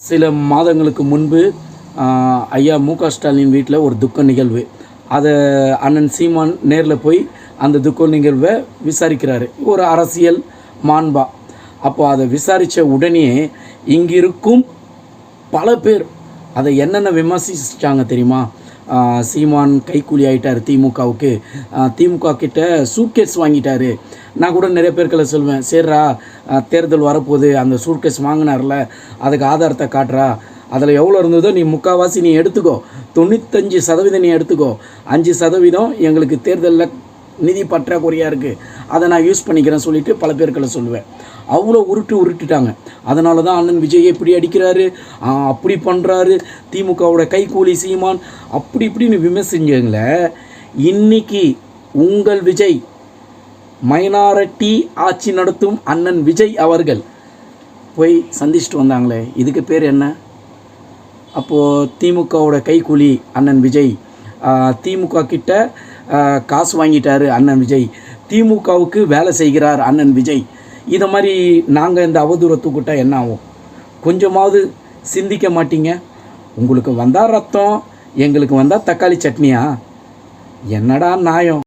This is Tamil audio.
சில மாதங்களுக்கு முன்பு ஐயா மு.க. ஸ்டாலின் வீட்டில் ஒரு துக்க நிகழ்வு. அதை அண்ணன் சீமான் நேரில் போய் அந்த துக்க நிகழ்வை விசாரிக்கிறாரு, ஒரு அரசியல் மாண்பா. அப்போ அதை விசாரித்த உடனே இங்கிருக்கும் பல பேர் அதை என்னென்ன விமர்சிச்சாங்க தெரியுமா? சீமான் கைக்கூலி ஆகிட்டார் திமுகவுக்கு, திமுக கிட்ட சூட்கேஸ் வாங்கிட்டார். நான் கூட நிறைய பேர்களை சொல்வேன், சரிடா தேர்தல் வரப்போகுது, அந்த சூட்கேஸ் வாங்கினார்ல அதுக்கு ஆதாரத்தை காட்டுறா, அதில் எவ்வளோ இருந்ததோ நீ முக்கால்வாசி நீ எடுத்துக்கோ, 95% நீ எடுத்துக்கோ, 5% எங்களுக்கு தேர்தலில் நிதி பற்றாக்குறையாக இருக்குது, அதை நான் யூஸ் பண்ணிக்கிறேன் சொல்லிவிட்டு பல பேர்களை சொல்லுவேன். அவ்வளோ உருட்டிட்டாங்க. அதனால தான் அண்ணன் விஜய் இப்படி அடிக்கிறாரு, அப்படி பண்ணுறாரு, திமுகவோட கைக்கூலி சீமான் அப்படி இப்படின்னு விமர்சிஞ்சங்களே. இன்னைக்கு உங்கள் விஜய் மைனாரிட்டி ஆட்சி நடத்தும் அண்ணன் விஜய் அவர்கள் போய் சந்திச்சுட்டு வந்தாங்களே, இதுக்கு பேர் என்ன? அப்போது திமுகவோட கைக்கூலி அண்ணன் விஜய், திமுக கிட்ட காசு வாங்கிட்டார் அண்ணன் விஜய், திமுகவுக்கு வேலை செய்கிறார் அண்ணன் விஜய். இதை மாதிரி நாங்கள் இந்த அவதூறை தூக்கிட்டால் என்ன ஆகும்? கொஞ்சமாவது சிந்திக்க மாட்டீங்க? உங்களுக்கு வந்தால் ரத்தம், எங்களுக்கு வந்தால் தக்காளி சட்னியா? என்னடா நியாயம்?